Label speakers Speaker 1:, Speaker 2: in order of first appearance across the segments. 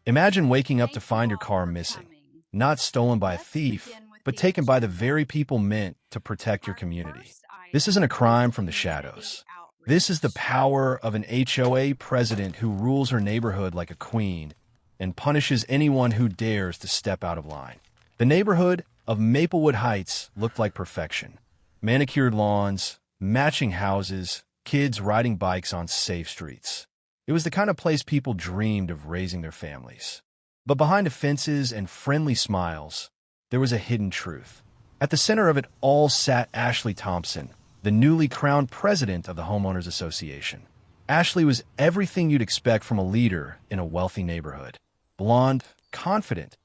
Speaker 1: Imagine waking up to
Speaker 2: Thank you
Speaker 1: find your
Speaker 2: all
Speaker 1: car
Speaker 2: for
Speaker 1: missing,
Speaker 2: coming.
Speaker 1: not stolen by a
Speaker 2: Let's
Speaker 1: thief,
Speaker 2: begin with
Speaker 1: but
Speaker 2: the
Speaker 1: taken by the
Speaker 2: agenda.
Speaker 1: very people meant to protect your
Speaker 2: Our
Speaker 1: community.
Speaker 2: first
Speaker 1: This isn't a
Speaker 2: item is
Speaker 1: crime from the
Speaker 2: community
Speaker 1: shadows. This is the
Speaker 2: outreach.
Speaker 1: power of an HOA president who rules her neighborhood like a queen and punishes anyone who dares to step out of line. The neighborhood of Maplewood Heights looked like perfection. Manicured lawns, matching houses, kids riding bikes on safe streets. It was the kind of place people dreamed of raising their families. But behind the fences and friendly smiles, there was a hidden truth. At the center of it all sat Ashley Thompson, the newly crowned president of the Homeowners Association. Ashley was everything you'd expect from a leader in a wealthy neighborhood. Blonde, confident,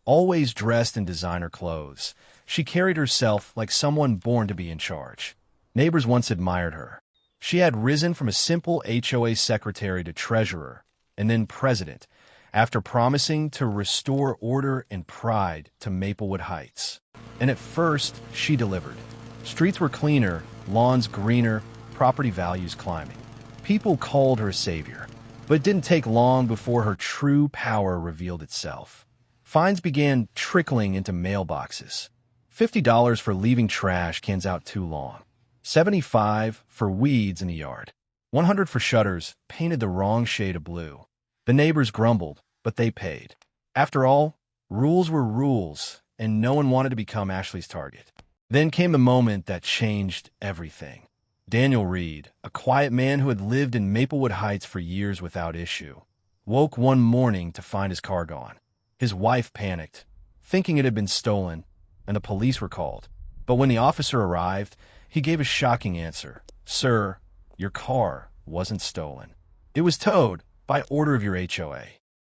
Speaker 1: always dressed in designer clothes, she carried herself like someone born to be in charge. Neighbors once admired her. She had risen from a simple HOA secretary to treasurer, and then president, after promising to restore order and pride to Maplewood Heights. And at first, she delivered. Streets were cleaner, lawns greener, property values climbing. People called her savior. But it didn't take long before her true power revealed itself. Fines began trickling into mailboxes. $50 for leaving trash cans out too long. $75 for weeds in the yard. $100 for shutters painted the wrong shade of blue. The neighbors grumbled, but they paid. After all, rules were rules, and no one wanted to become Ashley's target. Then came the moment that changed everything. Daniel Reed, a quiet man who had lived in Maplewood Heights for years without issue, woke one morning to find his car gone. His wife panicked, thinking it had been stolen, and the police were called. But when the officer arrived, he gave a shocking answer. "Sir, your car wasn't stolen. It was towed by order of your HOA."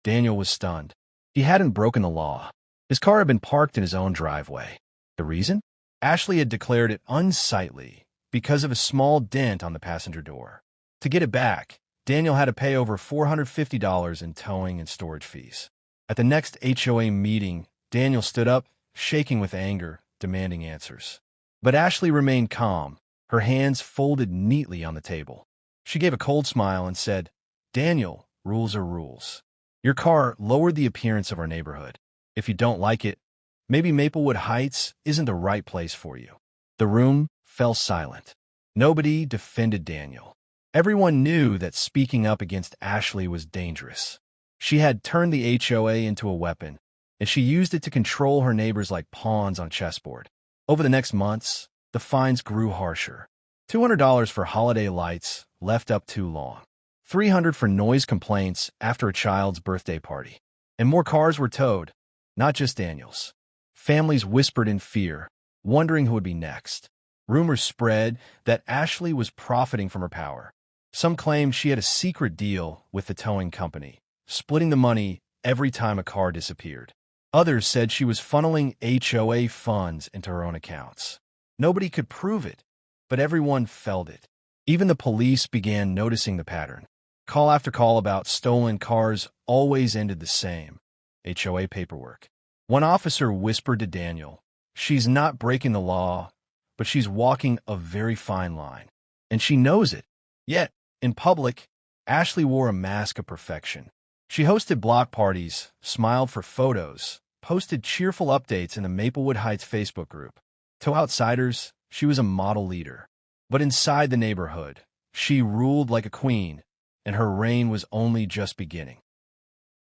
Speaker 1: Daniel was stunned. He hadn't broken the law. His car had been parked in his own driveway. The reason? Ashley had declared it unsightly because of a small dent on the passenger door. To get it back, Daniel had to pay over $450 in towing and storage fees. At the next HOA meeting, Daniel stood up, shaking with anger, demanding answers. But Ashley remained calm, her hands folded neatly on the table. She gave a cold smile and said, "Daniel, rules are rules. Your car lowered the appearance of our neighborhood. If you don't like it, maybe Maplewood Heights isn't the right place for you." The room fell silent. Nobody defended Daniel. Everyone knew that speaking up against Ashley was dangerous. She had turned the HOA into a weapon, and she used it to control her neighbors like pawns on a chessboard. Over the next months, the fines grew harsher. $200 for holiday lights left up too long. $300 for noise complaints after a child's birthday party. And more cars were towed, not just Daniel's. Families whispered in fear, wondering who would be next. Rumors spread that Ashley was profiting from her power. Some claimed she had a secret deal with the towing company, splitting the money every time a car disappeared. Others said she was funneling HOA funds into her own accounts. Nobody could prove it, but everyone felt it. Even the police began noticing the pattern. Call after call about stolen cars always ended the same: HOA paperwork. One officer whispered to Daniel, "She's not breaking the law, but she's walking a very fine line. And she knows it." Yet, in public, Ashley wore a mask of perfection. She hosted block parties, smiled for photos, posted cheerful updates in the Maplewood Heights Facebook group. To outsiders, she was a model leader. But inside the neighborhood, she ruled like a queen, and her reign was only just beginning.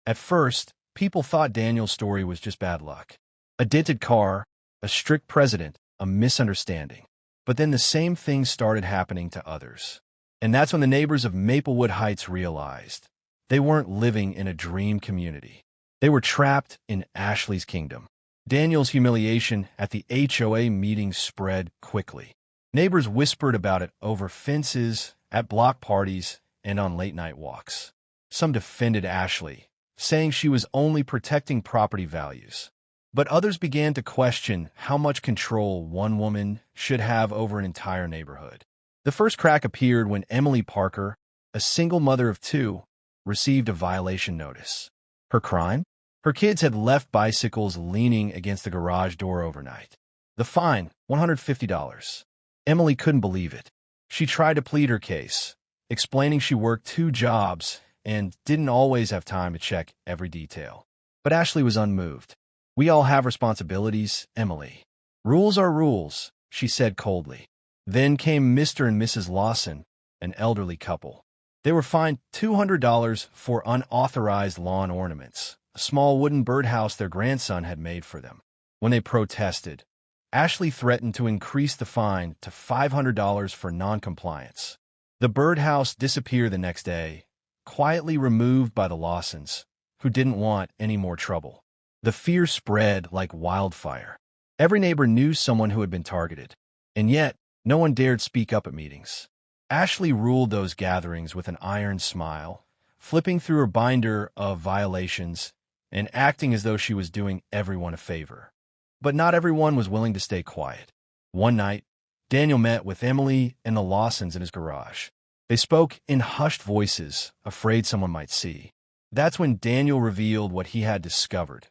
Speaker 1: At first, people thought Daniel's story was just bad luck. A dented car, a strict president, a misunderstanding. But then the same thing started happening to others. And that's when the neighbors of Maplewood Heights realized they weren't living in a dream community. They were trapped in Ashley's kingdom. Daniel's humiliation at the HOA meeting spread quickly. Neighbors whispered about it over fences, at block parties, and on late-night walks. Some defended Ashley, saying she was only protecting property values. But others began to question how much control one woman should have over an entire neighborhood. The first crack appeared when Emily Parker, a single mother of two, received a violation notice. Her crime? Her kids had left bicycles leaning against the garage door overnight. The fine, $150. Emily couldn't believe it. She tried to plead her case, explaining she worked 2 jobs and didn't always have time to check every detail. But Ashley was unmoved. "We all have responsibilities, Emily. Rules are rules," she said coldly. Then came Mr. and Mrs. Lawson, an elderly couple. They were fined $200 for unauthorized lawn ornaments, a small wooden birdhouse their grandson had made for them. When they protested, Ashley threatened to increase the fine to $500 for noncompliance. The birdhouse disappeared the next day, quietly removed by the Lawsons, who didn't want any more trouble. The fear spread like wildfire. Every neighbor knew someone who had been targeted, and yet no one dared speak up at meetings. Ashley ruled those gatherings with an iron smile, flipping through her binder of violations and acting as though she was doing everyone a favor. But not everyone was willing to stay quiet. One night, Daniel met with Emily and the Lawsons in his garage. They spoke in hushed voices, afraid someone might see. That's when Daniel revealed what he had discovered.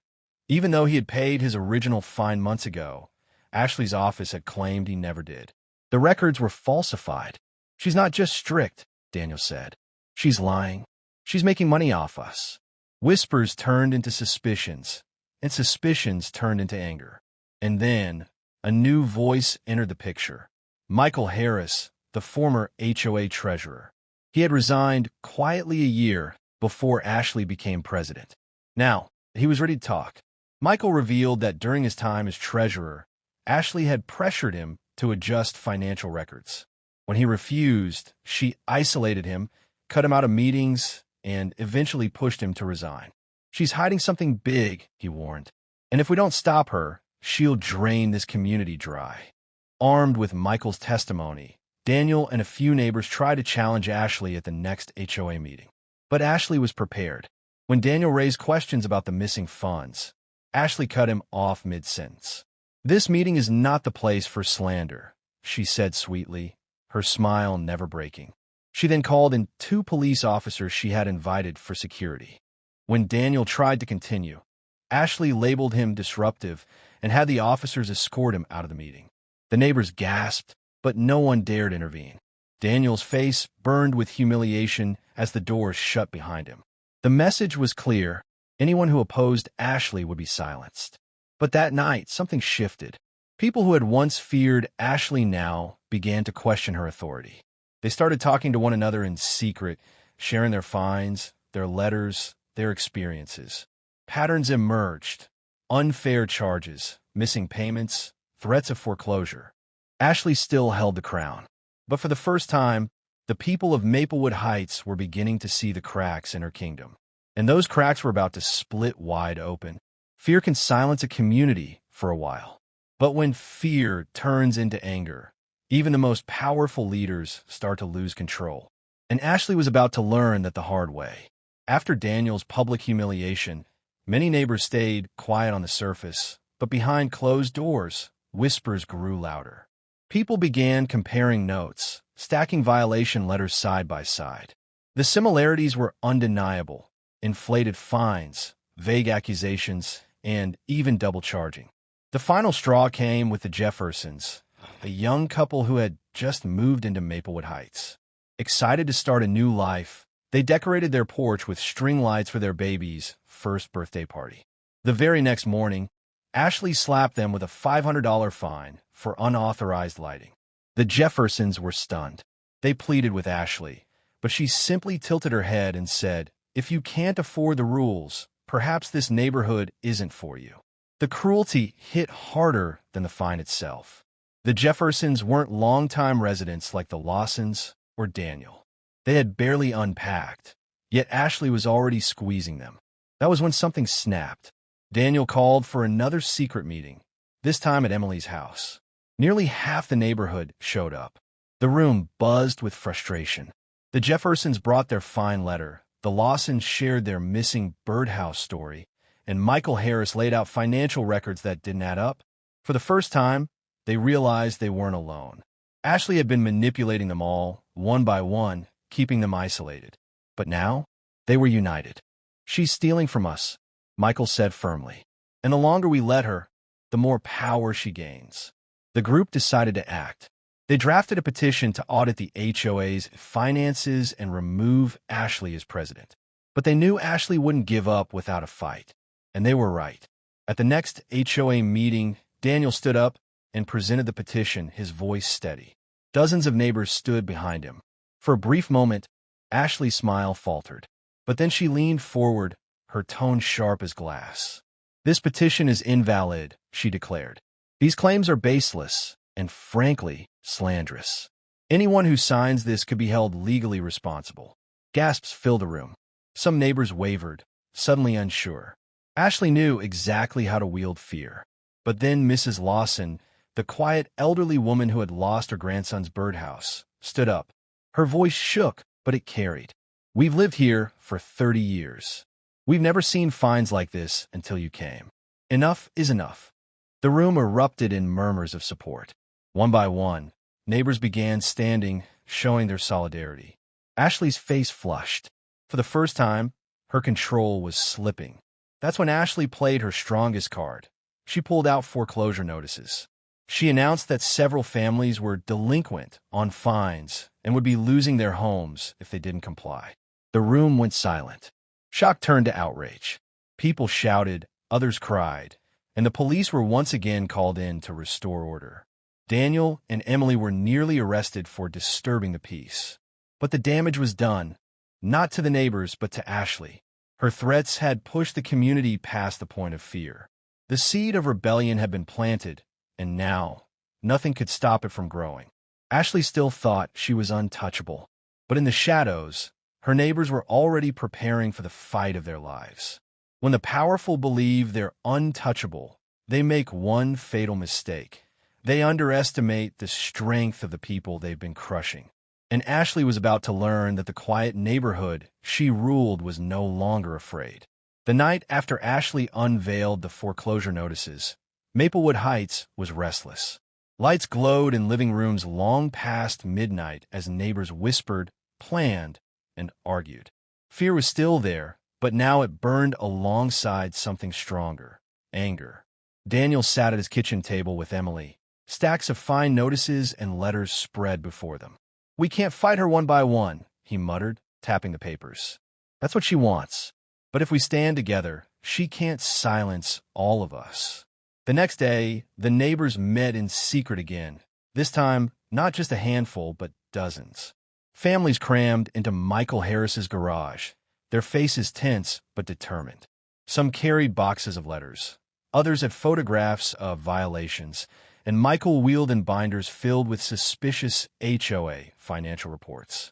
Speaker 1: Even though he had paid his original fine months ago, Ashley's office had claimed he never did. The records were falsified. "She's not just strict," Daniel said. "She's lying. She's making money off us." Whispers turned into suspicions, and suspicions turned into anger. And then a new voice entered the picture. Michael Harris, the former HOA treasurer. He had resigned quietly a year before Ashley became president. Now, he was ready to talk. Michael revealed that during his time as treasurer, Ashley had pressured him to adjust financial records. When he refused, she isolated him, cut him out of meetings, and eventually pushed him to resign. "She's hiding something big," he warned. "And if we don't stop her, she'll drain this community dry." Armed with Michael's testimony, Daniel and a few neighbors tried to challenge Ashley at the next HOA meeting. But Ashley was prepared. When Daniel raised questions about the missing funds, Ashley cut him off mid-sentence. "This meeting is not the place for slander," she said sweetly, her smile never breaking. She then called in 2 police officers she had invited for security. When Daniel tried to continue, Ashley labeled him disruptive and had the officers escort him out of the meeting. The neighbors gasped, but no one dared intervene. Daniel's face burned with humiliation as the doors shut behind him. The message was clear. Anyone who opposed Ashley would be silenced. But that night, something shifted. People who had once feared Ashley now began to question her authority. They started talking to one another in secret, sharing their finds, their letters, their experiences. Patterns emerged: unfair charges, missing payments, threats of foreclosure. Ashley still held the crown. But for the first time, the people of Maplewood Heights were beginning to see the cracks in her kingdom. And those cracks were about to split wide open. Fear can silence a community for a while. But when fear turns into anger, even the most powerful leaders start to lose control. And Ashley was about to learn that the hard way. After Daniel's public humiliation, many neighbors stayed quiet on the surface, but behind closed doors, whispers grew louder. People began comparing notes, stacking violation letters side by side. The similarities were undeniable: inflated fines, vague accusations, and even double charging. The final straw came with the Jeffersons, a young couple who had just moved into Maplewood Heights. Excited to start a new life, they decorated their porch with string lights for their baby's first birthday party. The very next morning, Ashley slapped them with a $500 fine for unauthorized lighting. The Jeffersons were stunned. They pleaded with Ashley, but she simply tilted her head and said, "If you can't afford the rules, perhaps this neighborhood isn't for you." The cruelty hit harder than the fine itself. The Jeffersons weren't longtime residents like the Lawsons or Daniel. They had barely unpacked, yet Ashley was already squeezing them. That was when something snapped. Daniel called for another secret meeting, this time at Emily's house. Nearly half the neighborhood showed up. The room buzzed with frustration. The Jeffersons brought their fine letter, the Lawsons shared their missing birdhouse story, and Michael Harris laid out financial records that didn't add up. For the first time, they realized they weren't alone. Ashley had been manipulating them all, one by one, keeping them isolated. But now, they were united. "She's stealing from us," Michael said firmly. "And the longer we let her, the more power she gains." The group decided to act. They drafted a petition to audit the HOA's finances and remove Ashley as president. But they knew Ashley wouldn't give up without a fight. And they were right. At the next HOA meeting, Daniel stood up and presented the petition, his voice steady. Dozens of neighbors stood behind him. For a brief moment, Ashley's smile faltered. But then she leaned forward, her tone sharp as glass. "This petition is invalid," she declared. "These claims are baseless and, frankly, slanderous. Anyone who signs this could be held legally responsible." Gasps filled the room. Some neighbors wavered, suddenly unsure. Ashley knew exactly how to wield fear. But then Mrs. Lawson, the quiet elderly woman who had lost her grandson's birdhouse, stood up. Her voice shook, but it carried. "We've lived here for 30 years. We've never seen fines like this until you came. Enough is enough." The room erupted in murmurs of support. One by one, neighbors began standing, showing their solidarity. Ashley's face flushed. For the first time, her control was slipping. That's when Ashley played her strongest card. She pulled out foreclosure notices. She announced that several families were delinquent on fines and would be losing their homes if they didn't comply. The room went silent. Shock turned to outrage. People shouted, others cried, and the police were once again called in to restore order. Daniel and Emily were nearly arrested for disturbing the peace. But the damage was done, not to the neighbors but to Ashley. Her threats had pushed the community past the point of fear. The seed of rebellion had been planted, and now, nothing could stop it from growing. Ashley still thought she was untouchable, but in the shadows, her neighbors were already preparing for the fight of their lives. When the powerful believe they're untouchable, they make one fatal mistake. They underestimate the strength of the people they've been crushing. And Ashley was about to learn that the quiet neighborhood she ruled was no longer afraid. The night after Ashley unveiled the foreclosure notices, Maplewood Heights was restless. Lights glowed in living rooms long past midnight as neighbors whispered, planned, and argued. Fear was still there, but now it burned alongside something stronger: anger. Daniel sat at his kitchen table with Emily. Stacks of fine notices and letters spread before them. "We can't fight her one by one," he muttered, tapping the papers. "That's what she wants. But if we stand together, she can't silence all of us." The next day, the neighbors met in secret again. This time, not just a handful, but dozens. Families crammed into Michael Harris's garage, their faces tense but determined. Some carried boxes of letters. Others had photographs of violations, and Michael wheeled in binders filled with suspicious HOA financial reports.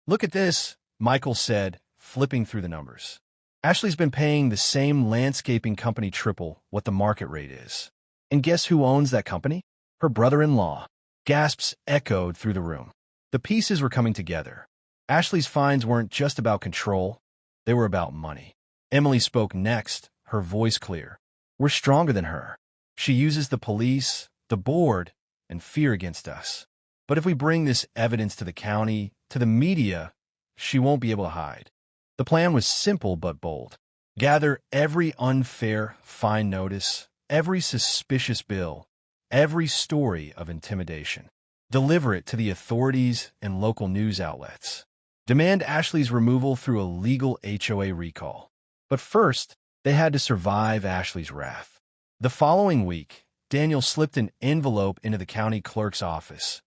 Speaker 1: "Look at this," Michael said, flipping through the numbers. "Ashley's been paying the same landscaping company triple what the market rate is. And guess who owns that company? Her brother-in-law." Gasps echoed through the room. The pieces were coming together. Ashley's fines weren't just about control, they were about money. Emily spoke next, her voice clear. "We're stronger than her. She uses the police, the board, and fear against us. But if we bring this evidence to the county, to the media, she won't be able to hide." The plan was simple but bold. Gather every unfair fine notice, every suspicious bill, every story of intimidation. Deliver it to the authorities and local news outlets. Demand Ashley's removal through a legal HOA recall. But first, they had to survive Ashley's wrath. The following week, Daniel slipped an envelope into the county clerk's office.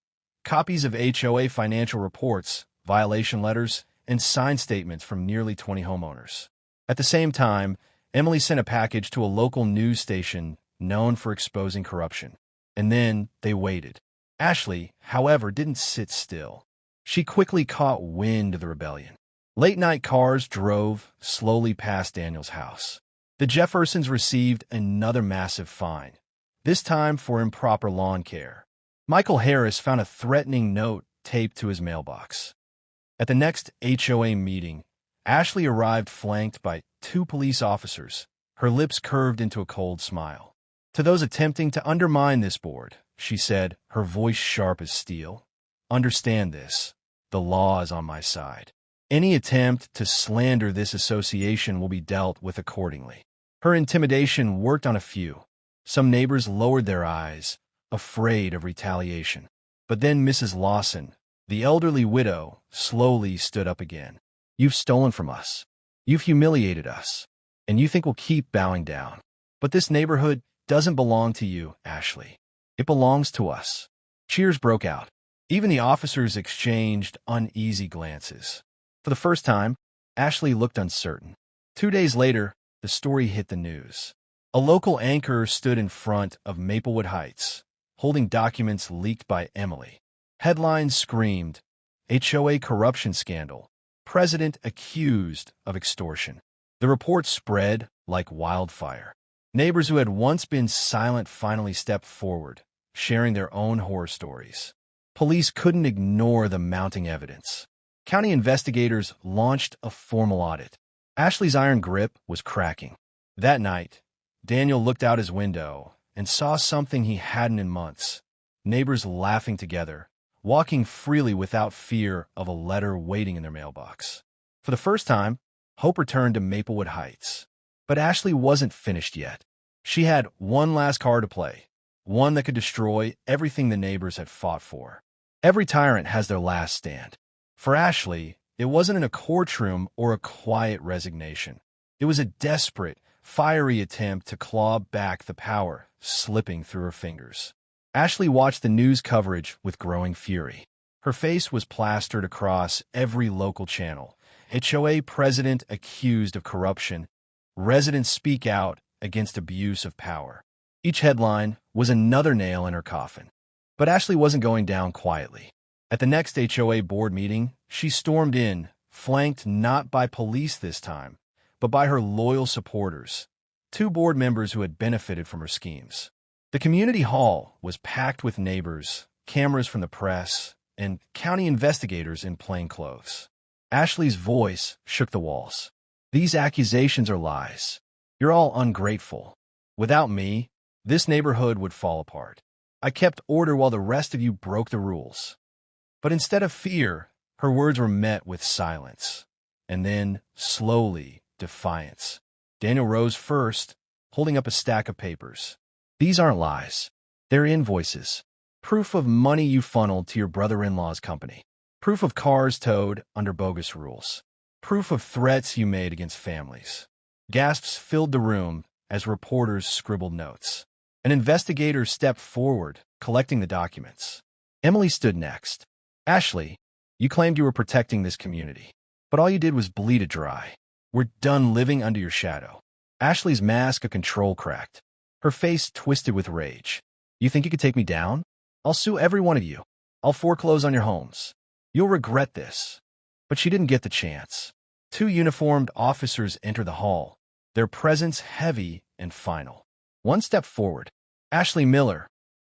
Speaker 1: Copies of HOA financial reports, violation letters, and signed statements from nearly 20 homeowners. At the same time, Emily sent a package to a local news station known for exposing corruption. And then they waited. Ashley, however, didn't sit still. She quickly caught wind of the rebellion. Late-night cars drove slowly past Daniel's house. The Jeffersons received another massive fine, this time for improper lawn care. Michael Harris found a threatening note taped to his mailbox. At the next HOA meeting, Ashley arrived flanked by 2 police officers, her lips curved into a cold smile. "To those attempting to undermine this board," she said, her voice sharp as steel, "understand this. The law is on my side. Any attempt to slander this association will be dealt with accordingly." Her intimidation worked on a few. Some neighbors lowered their eyes, afraid of retaliation. But then Mrs. Lawson, the elderly widow, slowly stood up again. "You've stolen from us. You've humiliated us, and you think we'll keep bowing down. But this neighborhood doesn't belong to you, Ashley. It belongs to us." Cheers broke out. Even the officers exchanged uneasy glances. For the first time, Ashley looked uncertain. 2 days later, the story hit the news. A local anchor stood in front of Maplewood Heights, holding documents leaked by Emily. Headlines screamed, "HOA corruption scandal. President accused of extortion." The report spread like wildfire. Neighbors who had once been silent finally stepped forward, sharing their own horror stories. Police couldn't ignore the mounting evidence. County investigators launched a formal audit. Ashley's iron grip was cracking. That night, Daniel looked out his window and saw something he hadn't in months. Neighbors laughing together, walking freely without fear of a letter waiting in their mailbox. For the first time, hope returned to Maplewood Heights. But Ashley wasn't finished yet. She had one last card to play, one that could destroy everything the neighbors had fought for. Every tyrant has their last stand. For Ashley, it wasn't in a courtroom or a quiet resignation. It was a desperate, fiery attempt to claw back the power slipping through her fingers. Ashley watched the news coverage with growing fury. Her face was plastered across every local channel. HOA president accused of corruption. Residents speak out against abuse of power. Each headline was another nail in her coffin. But Ashley wasn't going down quietly. At the next HOA board meeting, she stormed in, flanked not by police this time, but by her loyal supporters, 2 board members who had benefited from her schemes. The community hall was packed with neighbors, cameras from the press, and county investigators in plain clothes. Ashley's voice shook the walls. "These accusations are lies. You're all ungrateful. Without me, this neighborhood would fall apart. I kept order while the rest of you broke the rules." But instead of fear, her words were met with silence, and then, slowly, defiance. Daniel rose first, holding up a stack of papers. "These aren't lies. They're invoices. Proof of money you funneled to your brother-in-law's company. Proof of cars towed under bogus rules. Proof of threats you made against families." Gasps filled the room as reporters scribbled notes. An investigator stepped forward, collecting the documents. Emily stood next. "Ashley, you claimed you were protecting this community, but all you did was bleed it dry. We're done living under your shadow." Ashley's mask of control cracked. Her face twisted with rage. "You think you could take me down? I'll sue every one of you. I'll foreclose on your homes. You'll regret this." But she didn't get the chance. 2 uniformed officers entered the hall, their presence heavy and final. One stepped forward. "Ashley Miller,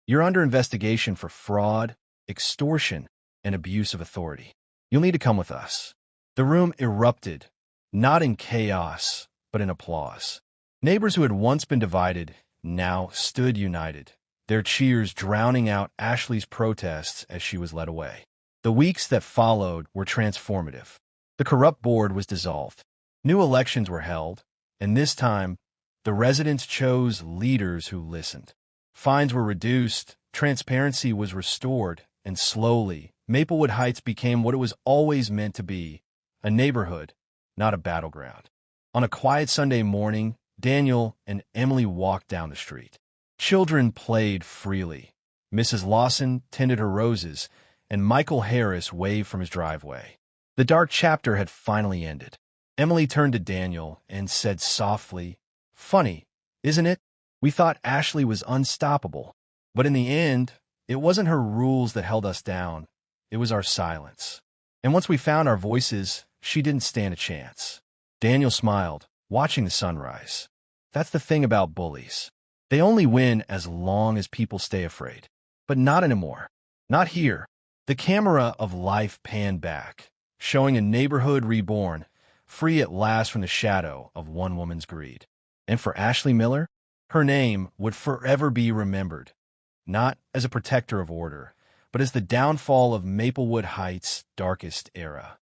Speaker 1: you're under investigation for fraud, extortion, and abuse of authority. You'll need to come with us." The room erupted, not in chaos, but in applause. Neighbors who had once been divided now stood united, their cheers drowning out Ashley's protests as she was led away. The weeks that followed were transformative. The corrupt board was dissolved. New elections were held, and this time, the residents chose leaders who listened. Fines were reduced, transparency was restored, and slowly, Maplewood Heights became what it was always meant to be, a neighborhood, not a battleground. On a quiet Sunday morning, Daniel and Emily walked down the street. Children played freely. Mrs. Lawson tended her roses, and Michael Harris waved from his driveway. The dark chapter had finally ended. Emily turned to Daniel and said softly, "Funny, isn't it? We thought Ashley was unstoppable, but in the end, it wasn't her rules that held us down. It was our silence. And once we found our voices, she didn't stand a chance." Daniel smiled, watching the sunrise. That's the thing about bullies. They only win as long as people stay afraid. But not anymore. Not here. The camera of life panned back, showing a neighborhood reborn, free at last from the shadow of one woman's greed. And for Ashley Miller, her name would forever be remembered, not as a protector of order, but as the downfall of Maplewood Heights' darkest era.